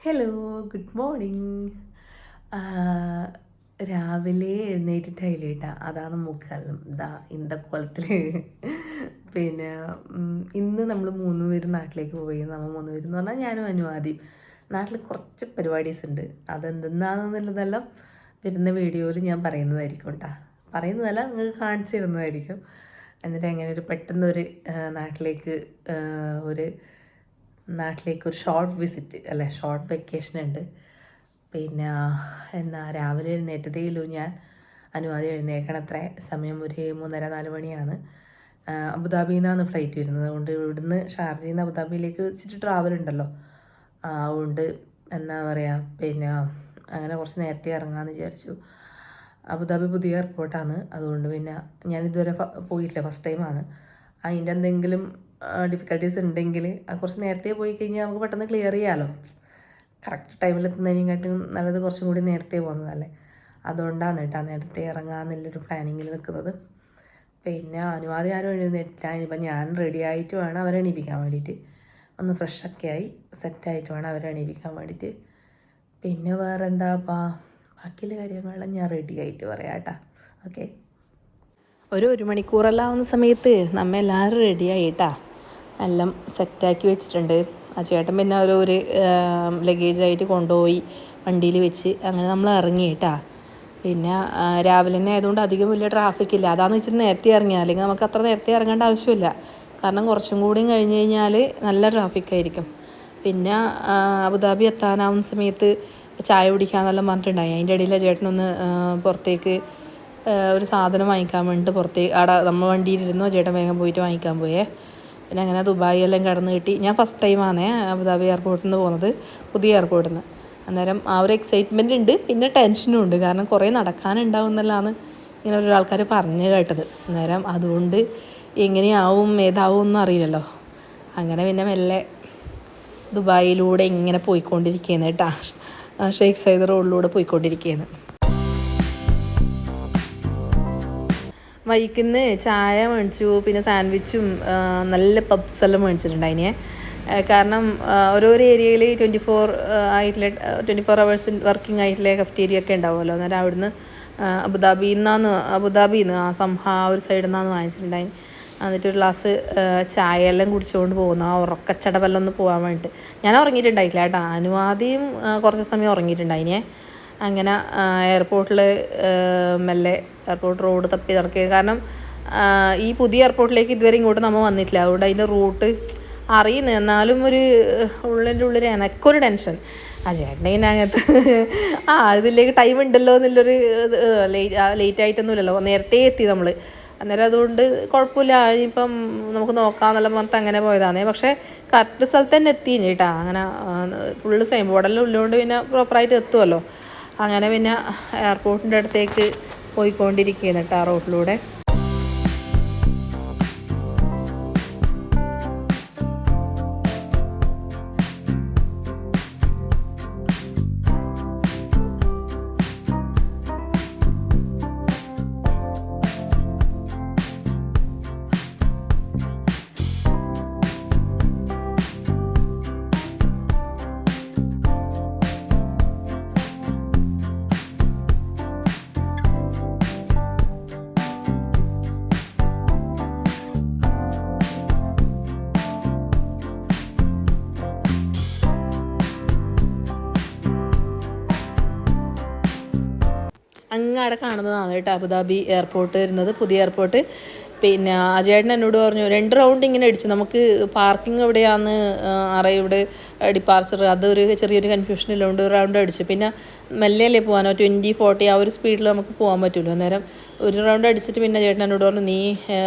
Hello, good morning. രാവിലെ എഴുന്നേറ്റിട്ടായില്ല കേട്ടാ, അതാണ് മുക്കാലും ഇതാ ഇന്ത കോലത്തിൽ. പിന്നെ ഇന്ന് നമ്മൾ 3 പേരും നാട്ടിലേക്ക് പോയി. നമ്മൾ 3 പേരെന്ന് പറഞ്ഞാൽ ഞാനും അനുവാദിയും. നാട്ടിൽ കുറച്ച് പരിപാടീസ് ഉണ്ട്. അതെന്തെന്നാണെന്നുള്ളതെല്ലാം വരുന്ന വീഡിയോയിൽ ഞാൻ പറയുന്നതായിരിക്കും കേട്ടോ. പറയുന്നതല്ല, നിങ്ങൾക്ക് കാണിച്ചു തരുന്നതായിരിക്കും. എന്നിട്ട് അങ്ങനെ ഒരു പെട്ടെന്നൊരു ഒരു നാട്ടിലേക്ക് ഒരു ഷോർട്ട് വിസിറ്റ് അല്ലേ, ഷോർട്ട് വെക്കേഷൻ ഉണ്ട്. പിന്നെ രാവിലെ എഴുന്നേറ്റതേയില്ലൂ ഞാൻ. അനുവാദം എഴുന്നേക്കണം. അത്ര സമയം ഒരു 3:30-4 മണിയാണ്. അബുദാബിയിൽ നിന്നാണ് ഫ്ലൈറ്റ് വരുന്നത്. അതുകൊണ്ട് ഇവിടുന്ന് ഷാർജയിൽ നിന്ന് അബുദാബിയിലേക്ക് വെച്ചിട്ട് ട്രാവൽ ഉണ്ടല്ലോ. അതുകൊണ്ട് പിന്നെ അങ്ങനെ കുറച്ച് നേരത്തെ ഇറങ്ങാമെന്ന് വിചാരിച്ചു. അബുദാബി പുതിയ എയർപോർട്ടാണ്. അതുകൊണ്ട് പിന്നെ ഞാനിതുവരെ പോയിട്ടില്ല, ഫസ്റ്റ് ടൈമാണ്. അതിൻ്റെ എന്തെങ്കിലും ഡിഫിക്കൽട്ടീസ് ഉണ്ടെങ്കിൽ അത് കുറച്ച് നേരത്തെ പോയി കഴിഞ്ഞാൽ നമുക്ക് പെട്ടെന്ന് ക്ലിയർ ചെയ്യാമല്ലോ. കറക്റ്റ് ടൈമിൽ എത്തുന്നതിനെക്കാട്ടും നല്ലത് കുറച്ചും കൂടി നേരത്തെ പോകുന്നതല്ലേ. അതുകൊണ്ടാണ് കേട്ടോ നേരത്തെ ഇറങ്ങാമെന്നുള്ളൊരു പ്ലാനിങ്ങിൽ നിൽക്കുന്നത്. പിന്നെ അനുവാദം ആരും എഴുന്നേറ്റില്ല. ഇനിയിപ്പോൾ ഞാൻ റെഡി ആയിട്ട് വേണം അവരെ എണീപ്പിക്കാൻ വേണ്ടിയിട്ട്. ഒന്ന് ഫ്രഷൊക്കെ ആയി സെറ്റായിട്ട് വേണം അവരെ എണീപ്പിക്കാൻ വേണ്ടിയിട്ട്. പിന്നെ വേറെ എന്താപ്പാ, ബാക്കിയുള്ള കാര്യങ്ങളെല്ലാം ഞാൻ റെഡി ആയിട്ട് പറയാം കേട്ടോ. ഓക്കെ, ഒരു മണിക്കൂറെല്ലാം ആവുന്ന സമയത്ത് നമ്മ എല്ലാവരും റെഡിയായിട്ടാ, എല്ലാം സെറ്റാക്കി വെച്ചിട്ടുണ്ട്. ആ ചേട്ടൻ പിന്നെ ഒരു ലഗേജായിട്ട് കൊണ്ടുപോയി വണ്ടിയിൽ വെച്ച് അങ്ങനെ നമ്മൾ ഇറങ്ങിയിട്ടാ. പിന്നെ രാവിലെ തന്നെ ആയതുകൊണ്ട് അധികം വലിയ ട്രാഫിക് ഇല്ല. അതാണെന്ന് വെച്ചിട്ട് നേരത്തെ ഇറങ്ങിയാൽ, അല്ലെങ്കിൽ നമുക്ക് അത്ര നേരത്തെ ഇറങ്ങേണ്ട ആവശ്യമില്ല. കാരണം കുറച്ചും കൂടിയും കഴിഞ്ഞ് കഴിഞ്ഞാൽ നല്ല ട്രാഫിക്കായിരിക്കും. പിന്നെ അബുദാബി എത്താനാവുന്ന സമയത്ത് ചായ കുടിക്കാമെന്നെല്ലാം പറഞ്ഞിട്ടുണ്ടായി. അതിൻ്റെ ഇടയിൽ ചേട്ടനൊന്ന് പുറത്തേക്ക് ഒരു സാധനം വാങ്ങിക്കാൻ വേണ്ടിയിട്ട് പുറത്തേക്ക് അവിടെ നമ്മൾ വണ്ടിയിലിരുന്നു. ചേട്ടൻ വേഗം പോയിട്ട് വാങ്ങിക്കാൻ പോയേ. പിന്നെ അങ്ങനെ ദുബായി എല്ലാം കടന്നു കിട്ടി. ഞാൻ ഫസ്റ്റ് ടൈമാണേ അബുദാബി എയർപോർട്ടിൽ നിന്ന് പോകുന്നത്, പുതിയ എയർപോർട്ടിൽ നിന്ന്. അന്നേരം ആ ഒരു എക്സൈറ്റ്മെൻ്റ് ഉണ്ട്, പിന്നെ ടെൻഷനും ഉണ്ട്. കാരണം കുറേ നടക്കാനുണ്ടാവും എന്നുള്ളതാണ് ഇങ്ങനെ ഒരു ആൾക്കാർ പറഞ്ഞു കേട്ടത്. അന്നേരം അതുകൊണ്ട് എങ്ങനെയാവും ഏതാവും ഒന്നും അറിയില്ലല്ലോ. അങ്ങനെ പിന്നെ മെല്ലെ ദുബായിലൂടെ ഇങ്ങനെ പോയിക്കൊണ്ടിരിക്കുകയാണ് കേട്ടോ. ഷെയ്ഖ് സയ്യിദ് റോഡിലൂടെ പോയിക്കൊണ്ടിരിക്കുകയാണ്. വൈകിന്ന് ചായ മേടിച്ചു, പിന്നെ സാൻഡ്വിച്ചും നല്ല പബ്സെല്ലാം മേടിച്ചിട്ടുണ്ട് അതിനെ. കാരണം ഓരോരോ ഏരിയയിൽ 24 hours വർക്കിംഗ് ആയിട്ടുള്ള കഫ്റ്റീരിയ ഒക്കെ ഉണ്ടാവുമല്ലോ. അന്നേരം അവിടുന്ന് അബുദാബിയിൽ നിന്ന് ആ ഒരു സൈഡിൽ നിന്നാണ് വാങ്ങിച്ചിട്ടുണ്ടായി. എന്നിട്ട് ഒരു ഗ്ലാസ് ചായ എല്ലാം കുടിച്ചുകൊണ്ട് പോകുന്നു, ആ ഉറക്കച്ചടവെല്ലാം ഒന്ന് പോകാൻ വേണ്ടിയിട്ട്. ഞാൻ ഉറങ്ങിയിട്ടുണ്ടായിട്ടില്ല കേട്ടോ. അനുവാദിയും കുറച്ച് സമയം ഉറങ്ങിയിട്ടുണ്ടായിനെ. അങ്ങനെ എയർപോർട്ടിൽ മെല്ലെ എയർപോർട്ട് റോഡ് തപ്പി നടക്കുക. കാരണം ഈ പുതിയ എയർപോർട്ടിലേക്ക് ഇതുവരെ ഇങ്ങോട്ട് നമ്മൾ വന്നിട്ടില്ല. അതുകൊണ്ട് അതിൻ്റെ റൂട്ട് അറിയുന്നു. എന്നാലും ഉള്ളിൽ എനക്കൊരു ടെൻഷൻ. ആ ചേട്ടനെ അങ്ങനത്തെ ഇതിലേക്ക് ടൈം ഉണ്ടല്ലോ എന്നുള്ളൊരു ലേറ്റായിട്ടൊന്നുമില്ലല്ലോ, നേരത്തെ എത്തി നമ്മൾ. അന്നേരം അതുകൊണ്ട് കുഴപ്പമില്ല, ഇനിയിപ്പം നമുക്ക് നോക്കാമെന്നെല്ലാം പറഞ്ഞിട്ട് അങ്ങനെ പോയതാണ്. പക്ഷേ കറക്റ്റ് സ്ഥലത്ത് തന്നെ എത്തി കേട്ടോ. അങ്ങനെ ഫുള്ള് സൈൻ ബോർഡെല്ലാം ഉള്ളതുകൊണ്ട് പിന്നെ പ്രോപ്പറായിട്ട് എത്തുമല്ലോ. അങ്ങനെ പിന്നെ എയർപോർട്ടിൻ്റെ അടുത്തേക്ക് പോയിക്കൊണ്ടിരിക്കുകയാണ് കേട്ടോ ആ റോഡിലൂടെ. അങ്ങടെ കാണുന്നതാണ് കേട്ടോ അബുദാബി എയർപോർട്ട് വരുന്നത്, പുതിയ എയർപോർട്ട്. പിന്നെ അജയേട്ടൻ എന്നോട് പറഞ്ഞു 2 റൗണ്ട് ഇങ്ങനെ അടിച്ചു. നമുക്ക് പാർക്കിംഗ് എവിടെയാണെന്ന് ഇവിടെ ഡിപ്പാർച്ചർ അതൊരു ചെറിയൊരു കൺഫ്യൂഷനിലുണ്ട്. 1 റൗണ്ട് അടിച്ചു. പിന്നെ മെല്ലെയല്ലേ പോകാനോ, 20-40 ആ ഒരു സ്പീഡിൽ നമുക്ക് പോകാൻ പറ്റുമല്ലോ. അന്നേരം 1 റൗണ്ട് അടിച്ചിട്ട് പിന്നെ ചേട്ടൻ എന്നോട് പറഞ്ഞു നീ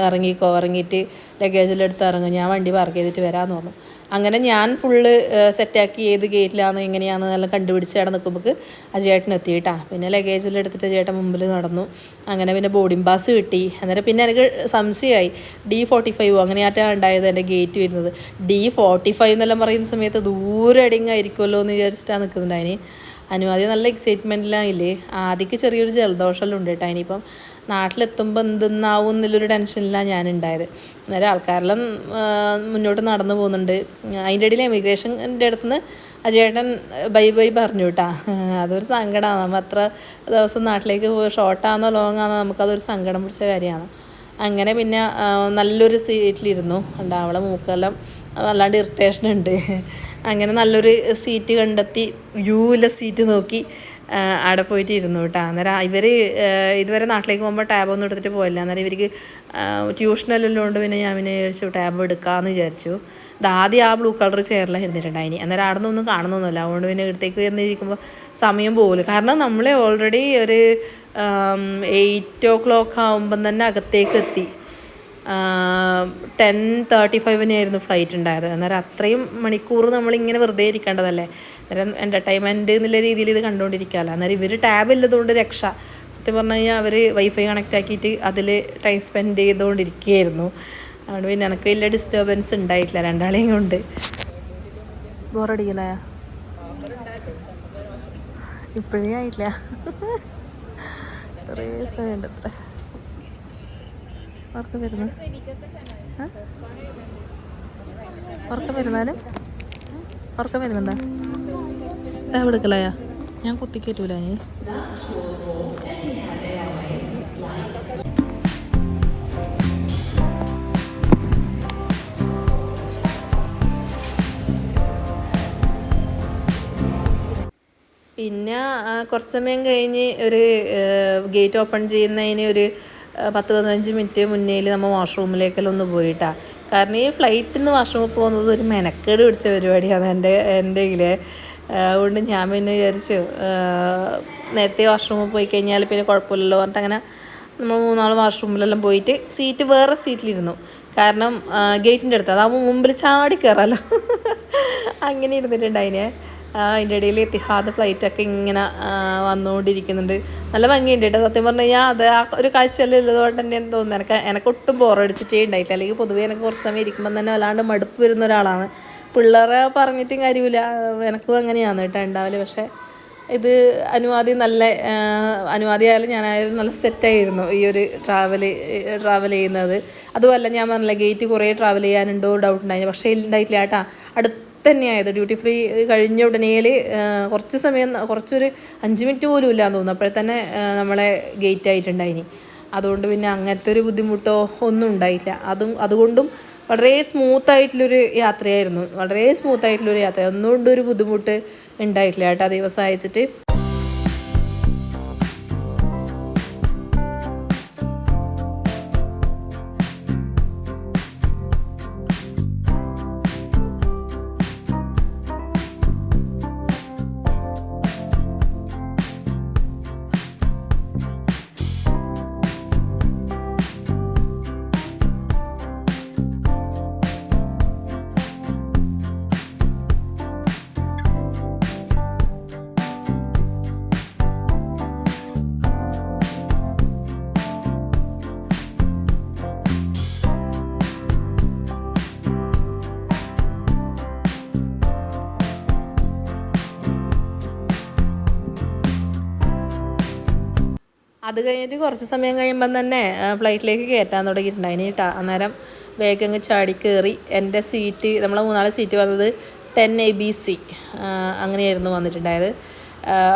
ഇറങ്ങിയിട്ട് ലഗേജിലെടുത്ത് ഇറങ്ങും, ഞാൻ വണ്ടി പാർക്ക് ചെയ്തിട്ട് വരാമെന്ന് പറഞ്ഞു. അങ്ങനെ ഞാൻ ഫുള്ള് സെറ്റാക്കി ഏത് ഗേറ്റിലാണ് എങ്ങനെയാണെന്ന് എല്ലാം കണ്ടുപിടിച്ച് അവിടെ നിൽക്കുമ്പോൾ ആ ചേട്ടൻ എത്തി കേട്ടോ. പിന്നെ ലഗേജിലെടുത്തിട്ട് ചേട്ടൻ മുമ്പിൽ നടന്നു. അങ്ങനെ പിന്നെ ബോർഡിംഗ് പാസ് കിട്ടി. അന്നേരം പിന്നെ എനിക്ക് സംശയമായി, D45 അങ്ങനെയാറ്റാണ് ഉണ്ടായത് എൻ്റെ ഗേറ്റ് വരുന്നത്. D45 എന്നെല്ലാം പറയുന്ന സമയത്ത് ദൂരെ അടിങ്ങായിരിക്കുമല്ലോ എന്ന് വിചാരിച്ചിട്ടാണ് നിൽക്കുന്നുണ്ട്. അതിന് അനുവാദം നല്ല എക്സൈറ്റ്മെൻറ്റിലായില്ലേ. ആദ്യക്ക് ചെറിയൊരു ജലദോഷമെല്ലാം ഉണ്ട് കേട്ടോ. ഇനിയിപ്പം നാട്ടിലെത്തുമ്പോൾ എന്തെന്നാവും എന്നുള്ളൊരു ടെൻഷനിലാണ് ഞാനുണ്ടായത്. അന്നേരം ആൾക്കാരെല്ലാം മുന്നോട്ട് നടന്നു പോകുന്നുണ്ട്. അതിൻ്റെ ഇടയിൽ എമിഗ്രേഷൻ്റെ അടുത്തുനിന്ന് ആ ചേട്ടൻ ബൈ ബൈ പറഞ്ഞു കേട്ടാ. അതൊരു സങ്കടമാണ്. നമ്മൾ അത്ര ദിവസം നാട്ടിലേക്ക് പോയി ഷോർട്ടാണോ ലോങ്ങാണോ നമുക്കതൊരു സങ്കടം പിടിച്ച കാര്യമാണ്. അങ്ങനെ പിന്നെ നല്ലൊരു സീറ്റിലിരുന്നു. ഉണ്ട് അവളെ മൂക്കെല്ലാം വല്ലാണ്ട് ഇറിറ്റേഷൻ ഉണ്ട്. അങ്ങനെ നല്ലൊരു സീറ്റ് കണ്ടെത്തി വ്യൂവിലെ സീറ്റ് നോക്കി അവിടെ പോയിട്ട് ഇരുന്നു കേട്ടോ. അന്നേരം ഇവർ ഇതുവരെ നാട്ടിലേക്ക് പോകുമ്പോൾ ടാബൊന്നും എടുത്തിട്ട് പോയില്ല. അന്നേരം ഇവർക്ക് ട്യൂഷനെല്ലാം ഉണ്ട്. പിന്നെ ഞാൻ പിന്നെ വിചാരിച്ചു ടാബ് എടുക്കാമെന്ന് വിചാരിച്ചു. ആദ്യം ആ ബ്ലൂ കളർ ചെയറിലാണ് ഇരുന്നിട്ടുണ്ടായിനി. അന്നേരം അവിടെ നിന്നൊന്നും കാണുന്നൊന്നുമില്ല. അതുകൊണ്ട് പിന്നെ ഇടത്തേക്ക് വന്നിരിക്കുമ്പോൾ സമയം പോകില്ല. കാരണം നമ്മൾ ഓൾറെഡി ഒരു 8 ആകുമ്പം തന്നെ അകത്തേക്ക് എത്തി. 10:35 ഫ്ലൈറ്റ് ഉണ്ടായത്. അന്നേരം അത്രയും മണിക്കൂർ നമ്മളിങ്ങനെ വെറുതെ ഇരിക്കേണ്ടതല്ലേ. അന്നേരം എൻ്റർടൈൻമെൻറ്റ് എന്നുള്ള രീതിയിൽ ഇത് കണ്ടുകൊണ്ടിരിക്കാമല്ലോ. അന്നേരം ഇവർ ടാബ് ഇല്ലതുകൊണ്ട് രക്ഷ. സത്യം പറഞ്ഞു കഴിഞ്ഞാൽ അവർ വൈഫൈ കണക്റ്റ് ആക്കിയിട്ട് അതിൽ ടൈം സ്പെൻഡ് ചെയ്തുകൊണ്ടിരിക്കുകയായിരുന്നു. അതുകൊണ്ട് പിന്നെ എനിക്ക് വലിയ ഡിസ്റ്റർബൻസ് ഉണ്ടായിട്ടില്ല രണ്ടാളെയും കൊണ്ട്. ബോറടിക്കലായ ഇപ്പോഴേ ആയില്ല, കുറേ സമയമുണ്ട്. അത്ര ഉറക്കം വരുന്നു, ഉറക്കം വരുന്നാലും ഉറക്കം വരുന്നുണ്ടാ? ടാബ് എടുക്കലായ? ഞാൻ കുത്തിക്കേറ്റൂല. പിന്നെ കുറച്ച് സമയം കഴിഞ്ഞ് ഒരു ഗേറ്റ് ഓപ്പൺ ചെയ്യുന്നതിന് ഒരു 10-15 മിനിറ്റ് മുന്നേൽ നമ്മൾ വാഷ്റൂമിലേക്കെല്ലാം ഒന്ന് പോയിട്ടാണ്. കാരണം ഈ ഫ്ലൈറ്റിൽ നിന്ന് വാഷ്റൂമിൽ പോകുന്നത് ഒരു മെനക്കേട് പിടിച്ച പരിപാടിയാണ് എൻ്റെ ഇതിലെ. അതുകൊണ്ട് ഞാൻ പിന്നെ വിചാരിച്ചു നേരത്തെ വാഷ്റൂമിൽ പോയി കഴിഞ്ഞാൽ പിന്നെ കുഴപ്പമില്ലല്ലോ പറഞ്ഞിട്ട് അങ്ങനെ നമ്മൾ 3 വാഷ്റൂമിലെല്ലാം പോയിട്ട് സീറ്റ് വേറെ സീറ്റിലിരുന്നു. കാരണം ഗേറ്റിൻ്റെ അടുത്ത് അതാകുമ്പോൾ മുമ്പിൽ ചാടി കയറാമല്ലോ. അങ്ങനെ ഇരുന്നിട്ടുണ്ടായിനെ. അതിൻ്റെ ഇടയിൽ എത്തിഹാദ് ഫ്ലൈറ്റൊക്കെ ഇങ്ങനെ വന്നുകൊണ്ടിരിക്കുന്നുണ്ട്. നല്ല ഭംഗിയുണ്ട് കേട്ടോ. സത്യം പറഞ്ഞു കഴിഞ്ഞാൽ അത് ആ ഒരു കാഴ്ചയെല്ലാം ഉള്ളതുകൊണ്ട് തന്നെ എന്ന് തോന്നുന്നു. എനിക്കൊട്ടും ബോറടിച്ചിട്ടേ ഉണ്ടായിട്ടില്ല. അല്ലെങ്കിൽ പൊതുവേ എനിക്ക് കുറച്ച് സമയം ഇരിക്കുമ്പം തന്നെ വല്ലാണ്ട് മടുപ്പ് വരുന്ന ഒരാളാണ്. പിള്ളേരെ പറഞ്ഞിട്ടും കാര്യമില്ല, എനിക്കും അങ്ങനെയാണ് കേട്ടോ ഉണ്ടാവില്ല. പക്ഷേ ഇത് അനുവാദി നല്ല അനുവാദിയായാലും ഞാനായാലും നല്ല സെറ്റായിരുന്നു ഈ ഒരു ട്രാവൽ ചെയ്യുന്നത്. അതുമല്ല ഞാൻ പറഞ്ഞില്ല ഗേറ്റ് കുറേ ട്രാവൽ ചെയ്യാനുണ്ടോ ഡൗട്ട് ഉണ്ടായിരുന്നു. പക്ഷേ ഉണ്ടായിട്ടില്ല കേട്ടോ. തന്നെയായത് ഡ്യൂട്ടി ഫ്രീ കഴിഞ്ഞ ഉടനേൽ കുറച്ച് സമയം, കുറച്ചൊരു 5 മിനിറ്റ് പോലും ഇല്ലാന്ന് തോന്നുന്നു, അപ്പോഴേ തന്നെ നമ്മളെ ഗേറ്റ് ആയിട്ടുണ്ടായിനി. അതുകൊണ്ട് പിന്നെ അങ്ങനത്തെ ഒരു ബുദ്ധിമുട്ടോ ഒന്നും ഉണ്ടായില്ല. അതുകൊണ്ടും വളരെ സ്മൂത്തായിട്ടുള്ളൊരു യാത്രയായിരുന്നു. യാത്ര, ഒന്നുകൊണ്ടും ഒരു ബുദ്ധിമുട്ട് ഉണ്ടായിട്ടില്ല കേട്ടോ ദിവസം അയച്ചിട്ട്. അത് കഴിഞ്ഞിട്ട് കുറച്ച് സമയം കഴിയുമ്പം തന്നെ ഫ്ലൈറ്റിലേക്ക് കയറ്റാൻ തുടങ്ങിയിട്ടുണ്ടായിന് കേട്ടോ. അന്നേരം വേഗം അങ്ങ് ചാടി കയറി. എൻ്റെ സീറ്റ്, നമ്മളെ 3 സീറ്റ് വന്നത് 10ABC അങ്ങനെയായിരുന്നു വന്നിട്ടുണ്ടായത്.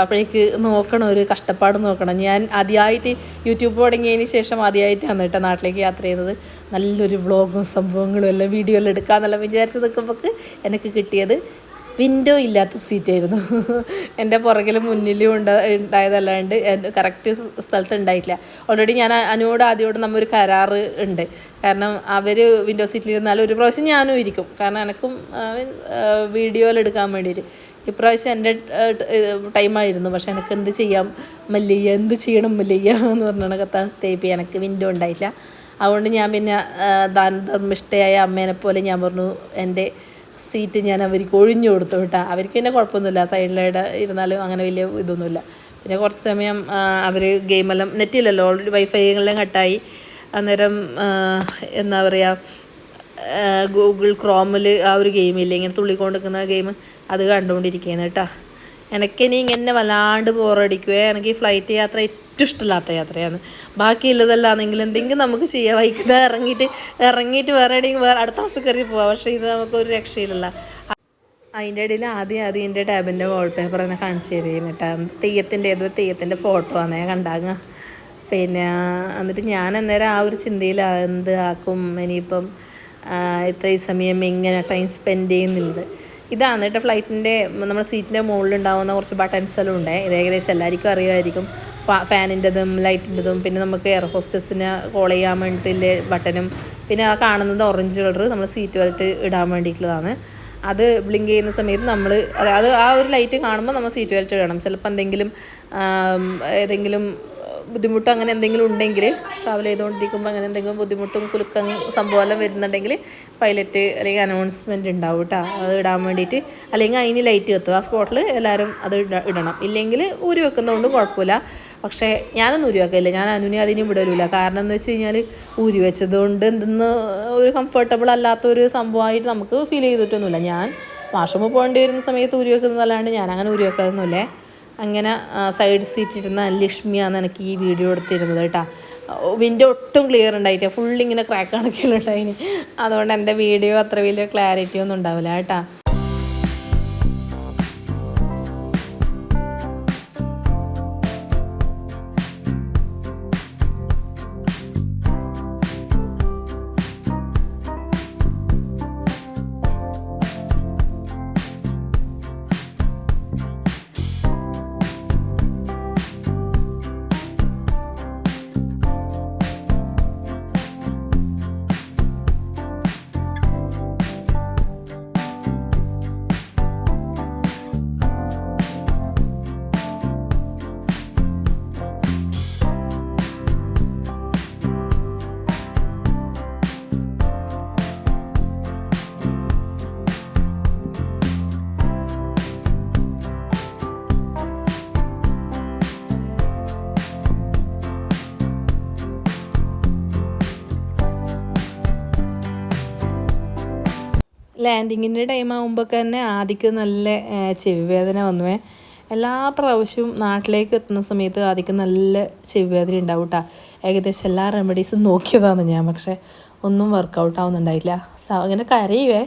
അപ്പോഴേക്ക് നോക്കണം, ഒരു കഷ്ടപ്പാട് നോക്കണം. ഞാൻ ആദ്യമായിട്ട് യൂട്യൂബ് തുടങ്ങിയതിന് ശേഷം ആദ്യമായിട്ടാണ് കേട്ടോ നാട്ടിലേക്ക് യാത്ര ചെയ്യുന്നത്. നല്ലൊരു വ്ളോഗും സംഭവങ്ങളും എല്ലാം വീഡിയോ എല്ലാം എടുക്കാമെന്നെല്ലാം വിചാരിച്ച് നിൽക്കുമ്പോൾ എനിക്ക് കിട്ടിയത് വിൻഡോ ഇല്ലാത്ത സീറ്റായിരുന്നു. എൻ്റെ പുറകിലും മുന്നിലും ഉണ്ടായതല്ലാണ്ട് കറക്റ്റ് സ്ഥലത്ത് ഉണ്ടായിട്ടില്ല. ഓൾറെഡി ഞാൻ അനുവോട് ആദ്യമോട് നമ്മൊരു കരാറ് ഉണ്ട്. കാരണം അവർ വിൻഡോ സീറ്റിലിരുന്നാലും ഒരു പ്രാവശ്യം ഞാനും ഇരിക്കും. കാരണം എനിക്കും വീഡിയോയിലെടുക്കാൻ വേണ്ടിയിട്ട്. ഇപ്രാവശ്യം എൻ്റെ ടൈമായിരുന്നു. പക്ഷെ എനിക്ക് എന്ത് ചെയ്യണം മല്ലയ്യ എന്ന് പറഞ്ഞാണ് കഥാസ്ഥേപ്പി. എനിക്ക് വിൻഡോ ഉണ്ടായില്ല. അതുകൊണ്ട് ഞാൻ പിന്നെ ധർമ്മിഷ്ഠയായ അമ്മേനെ പോലെ ഞാൻ പറഞ്ഞു എൻ്റെ സീറ്റ് ഞാൻ അവർക്ക് ഒഴിഞ്ഞു കൊടുത്തു കേട്ടോ. അവർക്ക് പിന്നെ കുഴപ്പമൊന്നുമില്ല, സൈഡിലായിട്ട് ഇരുന്നാലും അങ്ങനെ വലിയ ഇതൊന്നുമില്ല. പിന്നെ കുറച്ച് സമയം അവർ ഗെയിമെല്ലാം നെറ്റില്ലല്ലോ, ഓൾറെഡി വൈഫൈകളെല്ലാം കട്ടായി. അന്നേരം എന്താ പറയുക, ഗൂഗിൾ ക്രോമിൽ ആ ഒരു ഗെയിമില്ലേ ഇങ്ങനെ തുള്ളിക്കൊണ്ടിരിക്കുന്ന ഗെയിം, അത് കണ്ടുകൊണ്ടിരിക്കുകയാണ് കേട്ടോ. എനിക്കിനി ഇങ്ങനെ വല്ലാണ്ട് ബോറടിക്കുവേ. എനിക്ക് ഈ ഫ്ലൈറ്റ് യാത്ര ഏറ്റവും ഇഷ്ടമില്ലാത്ത യാത്രയാണ്. ബാക്കിയുള്ളതല്ലാന്നെങ്കിൽ എന്തെങ്കിലും നമുക്ക് ചെയ്യാം, വൈകുന്നേരം ഇറങ്ങിയിട്ട് വേറെ അടുത്ത ബസ് കയറി പോവാം. പക്ഷേ ഇത് നമുക്കൊരു രക്ഷയിലല്ല. അതിൻ്റെ ഇടയിൽ ആദ്യം എൻ്റെ ടാബിൻ്റെ വാൾപേപ്പർ തന്നെ കാണിച്ചു തരുന്നു കേട്ടോ. ഏതൊരു തെയ്യത്തിൻ്റെ ഫോട്ടോ ആണ് ഞാൻ കണ്ടാങ്ങ. പിന്നെ എന്നിട്ട് ഞാൻ അന്നേരം ആ ഒരു ചിന്തയിലാണ് എന്ത് ആക്കും ഇനിയിപ്പം ഇത്ര ഈ സമയം എങ്ങനെ ടൈം സ്പെൻഡ് ചെയ്യുന്നുള്ളത്. ഇതാണ് കേട്ടോ ഫ്ലൈറ്റിൻ്റെ നമ്മുടെ സീറ്റിൻ്റെ മുകളിലുണ്ടാകുന്ന കുറച്ച് ബട്ടൺസ് എല്ലാം ഉണ്ട്. ഇത് ഏകദേശം എല്ലാവർക്കും അറിയുമായിരിക്കും. ഫാനിൻ്റെതും ലൈറ്റിൻ്റെതും പിന്നെ നമുക്ക് എയർ ഹോസ്റ്റസിനെ കോൾ ചെയ്യാൻ വേണ്ടിയിട്ടുള്ള ബട്ടനും പിന്നെ ആ കാണുന്നത് ഓറഞ്ച് കളർ നമ്മൾ സീറ്റ് ബെൽറ്റ് ഇടാൻ വേണ്ടിയിട്ടുള്ളതാണ്. അത് ബ്ലിങ്ക് ചെയ്യുന്ന സമയത്ത് നമ്മൾ അത് ആ ഒരു ലൈറ്റ് കാണുമ്പോൾ നമ്മൾ സീറ്റ് ബെൽറ്റ് ഇടണം. ചിലപ്പോൾ ഏതെങ്കിലും ബുദ്ധിമുട്ട് അങ്ങനെ എന്തെങ്കിലും ഉണ്ടെങ്കിൽ ട്രാവൽ ചെയ്തുകൊണ്ടിരിക്കുമ്പോൾ അങ്ങനെ എന്തെങ്കിലും ബുദ്ധിമുട്ടും കുലുക്കം സംഭവമെല്ലാം വരുന്നുണ്ടെങ്കിൽ പൈലറ്റ് അല്ലെങ്കിൽ അനൗൺസ്മെൻറ്റ് ഉണ്ടാവും കേട്ടോ. അത് ഇടാൻ വേണ്ടിയിട്ട് അല്ലെങ്കിൽ അതിന് ലൈറ്റ് കത്തും. ആ സ്പോട്ടിൽ എല്ലാവരും അത് ഇടണം. ഇല്ലെങ്കിൽ ഊരി വെക്കുന്നതുകൊണ്ടും കുഴപ്പമില്ല. പക്ഷേ ഞാനൊന്നും ഊരി വെക്കില്ല. ഞാൻ അനുവിനെ അതിനും വിടലില്ല. കാരണം എന്ന് വെച്ച് കഴിഞ്ഞാൽ ഊരി വെച്ചതുകൊണ്ട് എന്തെന്ന് ഒരു കംഫർട്ടബിൾ അല്ലാത്തൊരു സംഭവമായിട്ട് നമുക്ക് ഫീൽ ചെയ്തിട്ടൊന്നുമില്ല. ഞാൻ വാഷ്റൂമിൽ പോകേണ്ടി വരുന്ന സമയത്ത് ഊരി വെക്കുന്നതല്ലാണ്ട് ഞാൻ അങ്ങനെ ഊരി വെക്കാതൊന്നുമില്ലേ. അങ്ങനെ സൈഡ് സീറ്റിരുന്ന ലക്ഷ്മിയാണ് എനിക്ക് ഈ വീഡിയോ എടുത്തിരുന്നത് കേട്ടോ. വിൻഡോ ഒട്ടും ക്ലിയർ ഉണ്ടായിട്ടില്ല, ഫുള്ളിങ്ങനെ ക്രാക്ക് കണക്കിലുണ്ടായിന്. അതുകൊണ്ട് എൻ്റെ വീഡിയോ അത്ര വലിയ ക്ലാരിറ്റി ഒന്നും ഉണ്ടാവില്ല കേട്ടോ. ലാൻഡിങ്ങിൻ്റെ ടൈം ആകുമ്പോൾ തന്നെ ആദ്യക്ക് നല്ല ചെവി വേദന വന്നുവേ. എല്ലാ പ്രാവശ്യവും നാട്ടിലേക്ക് എത്തുന്ന സമയത്ത് ആദ്യക്ക് നല്ല ചെവി വേദന ഉണ്ടാവും കേട്ടോ. ഏകദേശം എല്ലാ റെമഡീസും നോക്കിയതാണ് ഞാൻ, പക്ഷേ ഒന്നും വർക്കൗട്ട് ആവുന്നുണ്ടായില്ല. ഇങ്ങനെ കരയുവേ,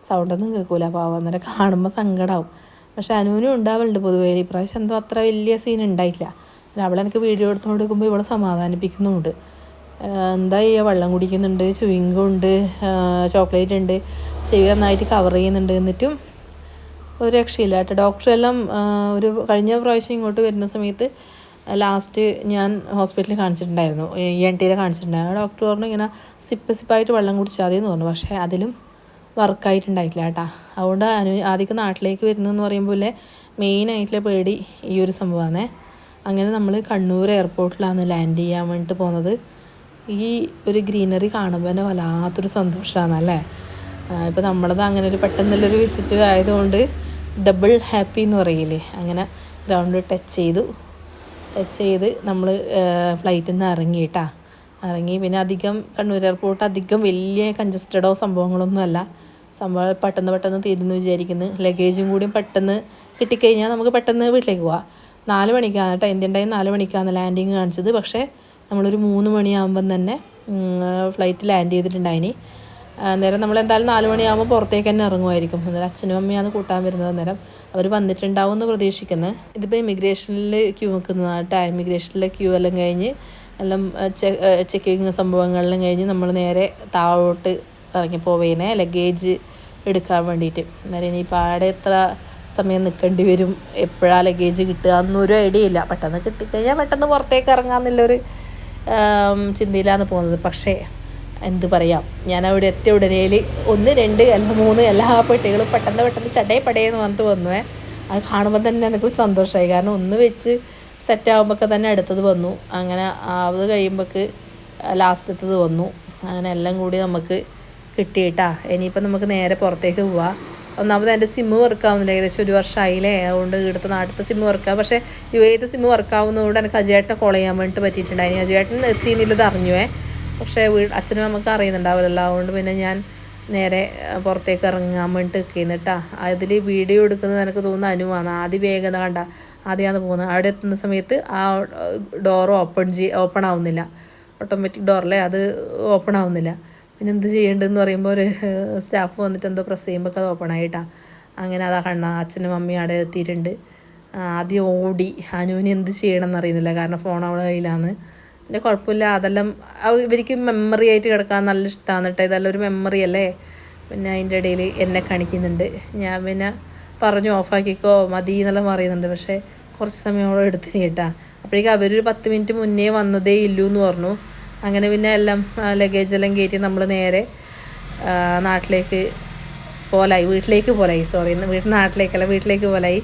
സൗണ്ടൊന്നും കേൾക്കൂല. പാവം അന്നേരം കാണുമ്പോൾ സങ്കടമാവും. പക്ഷെ അനുവിനും ഉണ്ടാവലുണ്ട് പൊതുവേ. ഈ പ്രാവശ്യം എന്തോ അത്ര വലിയ സീൻ ഉണ്ടായില്ല. അവളെനിക്ക് വീഡിയോ എടുത്തുകൊണ്ട് കൊടുക്കുമ്പോൾ ഇവളെ സമാധാനിപ്പിക്കുന്നുമുണ്ട്. എന്താ ചെയ്യുക, വെള്ളം കുടിക്കുന്നുണ്ട്, ചുവിങ്കം ഉണ്ട്, ചോക്ലേറ്റ് ഉണ്ട്, ചെവി നന്നായിട്ട് കവർ ചെയ്യുന്നുണ്ട്. എന്നിട്ടും ഒരു രക്ഷയില്ല കേട്ടോ. ഡോക്ടറെല്ലാം കഴിഞ്ഞ പ്രാവശ്യം ഇങ്ങോട്ട് വരുന്ന സമയത്ത് ലാസ്റ്റ് ഞാൻ ഹോസ്പിറ്റലിൽ കാണിച്ചിട്ടുണ്ടായിരുന്നു, ENT കാണിച്ചിട്ടുണ്ടായിരുന്നു. ഡോക്ടർ പറഞ്ഞു ഇങ്ങനെ സിപ്പായിട്ട് വെള്ളം കുടിച്ചാൽ മതിയെന്ന് പറഞ്ഞു. പക്ഷേ അതിലും വർക്കായിട്ടുണ്ടായിട്ടില്ല കേട്ടോ. അതുകൊണ്ട് ആദ്യമൊക്കെ നാട്ടിലേക്ക് വരുന്നതെന്ന് പറയുമ്പോൾ മെയിനായിട്ടുള്ള പേടി ഈ ഒരു സംഭവമാണേ. അങ്ങനെ നമ്മൾ കണ്ണൂർ എയർപോർട്ടിലാണ് ലാൻഡ് ചെയ്യാൻ വേണ്ടിയിട്ട് പോകുന്നത്. ഈ ഒരു ഗ്രീനറി കാണുമ്പോൾ തന്നെ വല്ലാത്തൊരു സന്തോഷമാണല്ലേ. ഇപ്പോൾ നമ്മളത് അങ്ങനെ ഒരു പെട്ടെന്നുള്ളൊരു വിസിറ്റ് ആയതുകൊണ്ട് ഡബിൾ ഹാപ്പി എന്ന് പറയില്ലേ, അങ്ങനെ ഗ്രൗണ്ട് ടച്ച് ചെയ്ത് നമ്മൾ ഫ്ലൈറ്റിൽ നിന്ന് ഇറങ്ങി. പിന്നെ അധികം കണ്ണൂർ എയർപോർട്ട് അധികം വലിയ കൺജസ്റ്റഡോ സംഭവങ്ങളൊന്നും അല്ല. സംഭവം പെട്ടെന്ന് തീരുന്നു വിചാരിക്കുന്നു. ലഗേജും കൂടി പെട്ടെന്ന് കിട്ടിക്കഴിഞ്ഞാൽ നമുക്ക് പെട്ടെന്ന് വീട്ടിലേക്ക് പോവാം. 4 മണിക്കാണ് കേട്ടോ, ഇന്ത്യൻ ടൈം 4 മണിക്കാണ് ലാൻഡിങ് കാണിച്ചത്. പക്ഷേ നമ്മളൊരു 3 മണിയാകുമ്പം തന്നെ ഫ്ലൈറ്റ് ലാൻഡ് ചെയ്തിട്ടുണ്ടായിനി. അന്നേരം നമ്മളെന്തായാലും 4 മണിയാകുമ്പോൾ പുറത്തേക്ക് തന്നെ ഇറങ്ങുമായിരിക്കും. അന്നേരം അച്ഛനും അമ്മയാണ് കൂട്ടാൻ വരുന്നത്. അന്നേരം അവർ വന്നിട്ടുണ്ടാവും എന്ന് പ്രതീക്ഷിക്കുന്നത്. ഇതിപ്പോൾ ഇമിഗ്രേഷനിൽ ക്യൂ നിൽക്കുന്നതാണ് കേട്ടോ. ഇമിഗ്രേഷനിലെ ക്യൂ എല്ലാം കഴിഞ്ഞ് എല്ലാം ചെക്കിങ് സംഭവങ്ങളെല്ലാം കഴിഞ്ഞ് നമ്മൾ നേരെ താഴോട്ട് ഇറങ്ങിപ്പോവേനെ ലഗേജ് എടുക്കാൻ വേണ്ടിയിട്ട്. അന്നേരം ഇനിയിപ്പോൾ ആടെ എത്ര സമയം നിൽക്കേണ്ടി വരും, എപ്പോഴാണ് ലഗേജ് കിട്ടുക എന്നൊരു ഐഡിയ ഇല്ല. പെട്ടെന്ന് കിട്ടിക്കഴിഞ്ഞാൽ പെട്ടെന്ന് പുറത്തേക്ക് ഇറങ്ങാമെന്നുള്ളൊരു ചിന്തയിലാണ് പോകുന്നത്. പക്ഷേ എന്ത് പറയാം, ഞാൻ അവിടെ എത്തിയ ഉടനേൽ 1, 2 അല്ല 3 എല്ലാ പെട്ടികളും പെട്ടെന്ന് ചടയെന്ന് പറഞ്ഞിട്ട് വന്നുവേ. അത് കാണുമ്പോൾ തന്നെ എനിക്കൊരു സന്തോഷമായി. കാരണം ഒന്ന് വെച്ച് സെറ്റാകുമ്പോഴൊക്കെ തന്നെ അടുത്തത് വന്നു. അങ്ങനെ അത് കഴിയുമ്പോഴേക്ക് ലാസ്റ്റത്തത് വന്നു. അങ്ങനെ എല്ലാം കൂടി നമുക്ക് കിട്ടിയിട്ടാ. ഇനിയിപ്പോൾ നമുക്ക് നേരെ പുറത്തേക്ക് പോവാം. ഒന്നാമത് എൻ്റെ സിമ്മ് വർക്കാവുന്നില്ല, ഏകദേശം 1 വർഷമായില്ലേ. അതുകൊണ്ട് ഇവിടുത്തെ നാട്ടിലത്തെ സിമ്മ് വർക്കാവും. പക്ഷേ UAE സിമ്മ് വർക്കാവുന്നതുകൊണ്ട് എനിക്ക് അജയേട്ടനെ കോൾ ചെയ്യാൻ വേണ്ടിയിട്ട് പറ്റിയിട്ടുണ്ടായിരുന്നു. അജയേട്ടൻ എത്തിയെന്നുള്ളത് അറിഞ്ഞുവേ. പക്ഷേ അച്ഛനും നമുക്ക് അറിയുന്നുണ്ടാവില്ലല്ലോ. അതുകൊണ്ട് പിന്നെ ഞാൻ നേരെ പുറത്തേക്ക് ഇറങ്ങാൻ വേണ്ടിയിട്ട് നിൽക്കുന്നു കേട്ടോ. അതിൽ വീഡിയോ എടുക്കുന്നത് എനിക്ക് തോന്നുന്നു അനുവാണ്. ആദ്യം വേഗത കണ്ട ആദ്യമാണ് പോകുന്നത്. അവിടെ എത്തുന്ന സമയത്ത് ആ ഡോർ ഓപ്പൺ ആവുന്നില്ല, ഓട്ടോമാറ്റിക് ഡോറല്ലേ, അത് ഓപ്പൺ ആവുന്നില്ല. പിന്നെ എന്ത് ചെയ്യേണ്ടതെന്ന് പറയുമ്പോൾ ഒരു സ്റ്റാഫ് വന്നിട്ട് എന്തോ പ്രസ് ചെയ്യുമ്പോൾ അത് ഓപ്പൺ ആയിട്ടാണ്. അങ്ങനെ അതാ അച്ഛനും മമ്മിയും അവിടെ എത്തിയിട്ടുണ്ട്. ആദ്യം ഓടി, അനുവിന് എന്ത് ചെയ്യണം എന്നറിയുന്നില്ല, കാരണം ഫോൺ അവളെ കയ്യിലാണ്. പിന്നെ കുഴപ്പമില്ല, അതെല്ലാം ഇവർക്ക് മെമ്മറി ആയിട്ട് കിടക്കാൻ നല്ല ഇഷ്ടമാണ് കേട്ടോ. ഇതെല്ലാം ഒരു മെമ്മറി അല്ലേ. പിന്നെ അതിൻ്റെ ഇടയിൽ എന്നെ കാണിക്കുന്നുണ്ട്. ഞാൻ പിന്നെ പറഞ്ഞു ഓഫാക്കിക്കോ മതി എന്നെല്ലാം പറയുന്നുണ്ട്. പക്ഷേ കുറച്ച് സമയം അവളെ എടുത്തിന് കേട്ടാ. അപ്പോഴേക്കും അവരൊരു 10 മിനിറ്റ് മുന്നേ വന്നതേ ഇല്ലൂ എന്ന് പറഞ്ഞു. അങ്ങനെ പിന്നെ എല്ലാം ലഗേജെല്ലാം കയറ്റി നമ്മൾ നേരെ നാട്ടിലേക്ക് വീട്ടിലേക്ക് പോലായി. വീട്ടിലേക്ക് പോലായി.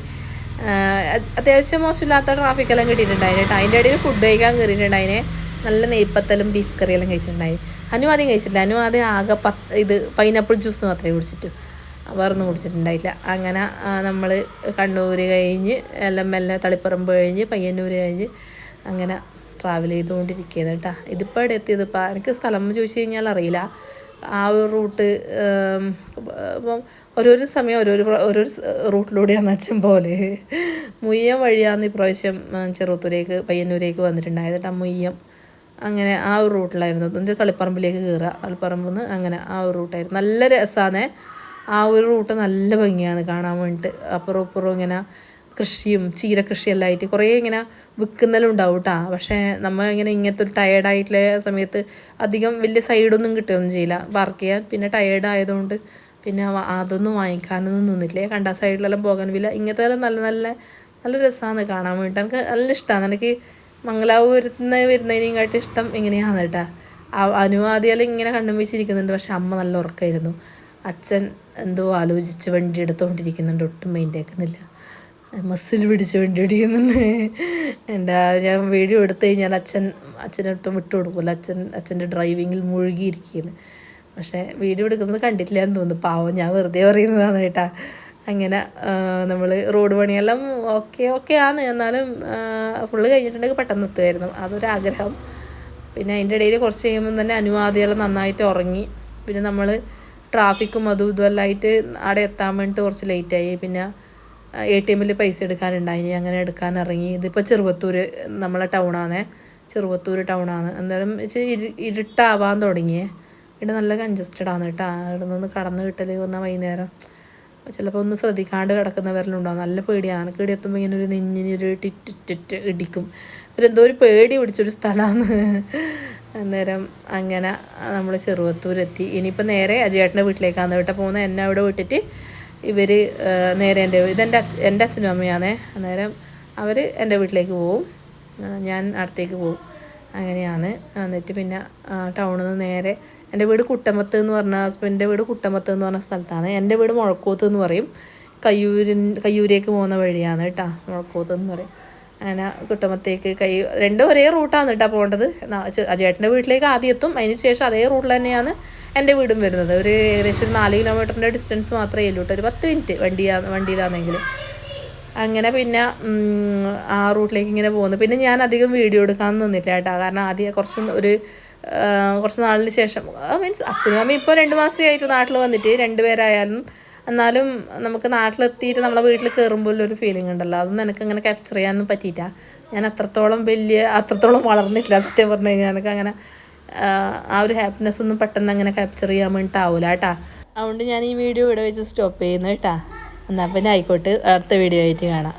അത്യാവശ്യം മോശമില്ലാത്ത ട്രാഫിക്കെല്ലാം കിട്ടിയിട്ടുണ്ടായി കേട്ടോ. അതിൻ്റെ ഇടയിൽ ഫുഡ് കഴിക്കാൻ കയറിയിട്ടുണ്ടായിനെ. നല്ല നെയ്പ്പത്തലും ബീഫ് കറിയെല്ലാം കഴിച്ചിട്ടുണ്ടായി. അനു ആദ്യം കഴിച്ചിട്ടില്ല. അനു ആദ്യം ആകെ പൈനാപ്പിൾ ജ്യൂസ് മാത്രമേ കുടിച്ചിട്ടു, വേറൊന്നും കുടിച്ചിട്ടുണ്ടായില്ല. അങ്ങനെ നമ്മൾ കണ്ണൂർ കഴിഞ്ഞ് എല്ലാം മെല്ലെ തളിപ്പറമ്പ് കഴിഞ്ഞ് പയ്യന്നൂർ കഴിഞ്ഞ് അങ്ങനെ ട്രാവൽ ചെയ്തുകൊണ്ടിരിക്കുകയാണ് കേട്ടോ. ഇതിപ്പോൾ ഇവിടെ എത്തിയതിപ്പോൾ എനിക്ക് സ്ഥലം ചോദിച്ചു കഴിഞ്ഞാൽ അറിയില്ല. ആ ഒരു റൂട്ട് ഇപ്പം ഓരോരോ സമയം ഓരോരോ റൂട്ടിലൂടെയാണ് അച്ഛൻ പോലെ. മുയ്യം വഴിയാണ് ഇപ്രാവശ്യം ചെറുത്തൂരേക്ക് പയ്യന്നൂരേക്ക് വന്നിട്ടുണ്ടായത് കേട്ടോ. മുയ്യം അങ്ങനെ ആ ഒരു റൂട്ടിലായിരുന്നു. എന്നിട്ട് തളിപ്പറമ്പിലേക്ക് കയറുക, തളിപ്പറമ്പിൽ നിന്ന് അങ്ങനെ ആ ഒരു റൂട്ടായിരുന്നു. നല്ല രസമാണ് ആ ഒരു റൂട്ട്, നല്ല ഭംഗിയാണ് കാണാൻ വേണ്ടിയിട്ട്. അപ്പുറം ഇപ്പുറം ഇങ്ങനെ കൃഷിയും ചീരകൃഷിയെല്ലാം ആയിട്ട് കുറേ ഇങ്ങനെ വിൽക്കുന്നതെല്ലാം ഉണ്ടാവും കേട്ടോ. പക്ഷേ നമ്മൾ ഇങ്ങനെ ഇങ്ങനത്തെ ഒരു ടയേർഡായിട്ടുള്ള സമയത്ത് അധികം വലിയ സൈഡൊന്നും കിട്ടുകയൊന്നും ചെയ്യില്ല പാർക്ക് ചെയ്യാൻ. പിന്നെ ടയേർഡ് ആയതുകൊണ്ട് പിന്നെ അതൊന്നും വാങ്ങിക്കാനൊന്നും നിന്നിട്ടില്ലേ. കണ്ട സൈഡിലെല്ലാം പോകാനില്ല. ഇങ്ങനത്തെ നല്ല നല്ല നല്ല രസമാണ് കാണാൻ വേണ്ടിയിട്ട്. എനിക്ക് നല്ല ഇഷ്ടമാണ്. എനിക്ക് മംഗലാവ് വരുന്നതിനെക്കാട്ടും ഇഷ്ടം ഇങ്ങനെയാണ് കേട്ടോ. ആദ്യം ഇങ്ങനെ കണ്ണും വെച്ചിരിക്കുന്നുണ്ട്. പക്ഷെ അമ്മ നല്ല ഉറക്കമായിരുന്നു. അച്ഛൻ എന്തോ ആലോചിച്ച് വണ്ടി എടുത്തുകൊണ്ടിരിക്കുന്നുണ്ട്, ഒട്ടും മൈൻഡ് ആക്കുന്നില്ല. മസിൽ പിടിച്ച് വണ്ടി ഓടിക്കുന്നുണ്ട്. ഞാൻ വീഡിയോ എടുത്തു കഴിഞ്ഞാൽ അച്ഛനൊട്ടും വിട്ടു കൊടുക്കില്ല. അച്ഛൻ്റെ ഡ്രൈവിങ്ങിൽ മുഴുകിയിരിക്കുന്നു. പക്ഷേ വീഡിയോ എടുക്കുന്നത് കണ്ടിട്ടില്ല എന്ന് തോന്നുന്നു. പാവം, ഞാൻ വെറുതെ പറയുന്നതാണ് കേട്ടാ. അങ്ങനെ നമ്മൾ റോഡ് പണിയെല്ലാം ഓക്കെ ആണ്. എന്നാലും ഫുള്ള് കഴിഞ്ഞിട്ടുണ്ടെങ്കിൽ പെട്ടെന്ന് എത്തുമായിരുന്നു, അതൊരാഗ്രഹം. പിന്നെ അതിൻ്റെ ഇടയിൽ കുറച്ച് കഴിയുമ്പം തന്നെ അനുവാദിയെല്ലാം നന്നായിട്ട് ഉറങ്ങി. പിന്നെ നമ്മൾ ട്രാഫിക്കും അതും ഇതുമെല്ലാം ആയിട്ട് അവിടെ എത്താൻ വേണ്ടിയിട്ട് കുറച്ച് ലേറ്റായി. പിന്നെ ATM പൈസ എടുക്കാനുണ്ടായിനി, അങ്ങനെ എടുക്കാൻ ഇറങ്ങി. ഇതിപ്പോൾ ചെറുവത്തൂർ നമ്മളെ ടൗണാണ്, ചെറുവത്തൂർ ടൗണാണ്. അന്നേരം ഇരുട്ടാവാൻ തുടങ്ങിയേ. ഇവിടെ നല്ല കൺജസ്റ്റഡ് ആണ് കേട്ടോ. ഇവിടെ നിന്ന് കടന്ന് കിട്ടൽ പറഞ്ഞാൽ വൈകുന്നേരം ചിലപ്പോൾ ഒന്ന് ശ്രദ്ധിക്കാണ്ട് കിടക്കുന്നവരിലുണ്ടാവും. നല്ല പേടിയാണ്. എനിക്ക് ഇവിടെ എത്തുമ്പോൾ ഇങ്ങനെ ഒരു നെഞ്ഞിനൊരു ടിറ്റ് ഇടിക്കും. എന്തോ ഒരു പേടി പിടിച്ചൊരു സ്ഥലമാണ്. അന്നേരം അങ്ങനെ നമ്മൾ ചെറുവത്തൂരെത്തി. ഇനിയിപ്പോൾ നേരെ അജയേട്ടൻ്റെ വീട്ടിലേക്കാണ് കേട്ടോ പോകുന്നത്. എന്നെ അവിടെ വിട്ടിട്ട് ഇവർ നേരെ എൻ്റെ അച്ഛനും അമ്മയാണേ. അന്നേരം അവർ എൻ്റെ വീട്ടിലേക്ക് പോവും, ഞാൻ അടുത്തേക്ക് പോവും. അങ്ങനെയാണ്. എന്നിട്ട് പിന്നെ ടൗണിൽ നിന്ന് നേരെ എൻ്റെ വീട് കുട്ടമത്ത് എന്ന് പറഞ്ഞ ഹസ്ബൻഡിൻ്റെ വീട് കുട്ടമത്ത് എന്ന് പറഞ്ഞ സ്ഥലത്താണ്. എൻ്റെ വീട് മുഴക്കോത്ത് എന്ന് പറയും. കയ്യൂരേക്ക് പോകുന്ന വഴിയാണ് കേട്ടോ, മുഴക്കോത്ത് എന്ന് പറയും. അങ്ങനെ കുട്ടമത്തേക്ക് രണ്ടും ഒരേ റൂട്ടാണ് കേട്ടോ പോകേണ്ടത്. അജയേട്ടൻ്റെ വീട്ടിലേക്ക് ആദ്യം എത്തും, അതിന് ശേഷം അതേ റൂട്ടിൽ തന്നെയാണ് എൻ്റെ വീടും വരുന്നത്. ഒരു ഏകദേശം ഒരു 4 കിലോമീറ്ററിൻ്റെ ഡിസ്റ്റൻസ് മാത്രമേ ഉള്ളൂ കേട്ടോ. ഒരു 10 മിനിറ്റ് വണ്ടിയിലാണെങ്കിൽ. അങ്ങനെ പിന്നെ ആ റൂട്ടിലേക്ക് ഇങ്ങനെ പോകുന്നു. പിന്നെ ഞാൻ അധികം വീഡിയോ എടുക്കാൻ നിന്നില്ല കേട്ടോ. കാരണം ആദ്യം കുറച്ച് നാളിന് ശേഷം മീൻസ് അച്ഛനും അമ്മയും ഇപ്പോൾ 2 മാസമേ ആയിട്ട് നാട്ടിൽ വന്നിട്ട് 2 പേരായാലും, എന്നാലും നമുക്ക് നാട്ടിലെത്തിയിട്ട് നമ്മളെ വീട്ടിൽ കയറുമ്പോൾ ഒരു ഫീലിംഗ് ഉണ്ടല്ലോ, അതൊന്നും എനിക്കങ്ങനെ ക്യാപ്ചർ ചെയ്യാനൊന്നും പറ്റിയില്ല. ഞാൻ അത്രത്തോളം വളർന്നിട്ടില്ല സത്യം പറഞ്ഞു കഴിഞ്ഞാൽ. എനിക്കങ്ങനെ ആ ഒരു ഹാപ്പിനെസ് ഒന്നും പെട്ടെന്ന് അങ്ങനെ ക്യാപ്ചർ ചെയ്യാൻ വേണ്ടിയിട്ടാവില്ല കേട്ടോ. അതുകൊണ്ട് ഞാൻ ഈ വീഡിയോ ഇവിടെ വെച്ച് സ്റ്റോപ്പ് ചെയ്യുന്നു കേട്ടോ. എന്നാൽ പിന്നെ ആയിക്കോട്ടെ, അടുത്ത വീഡിയോ ആയിട്ട് കാണാം.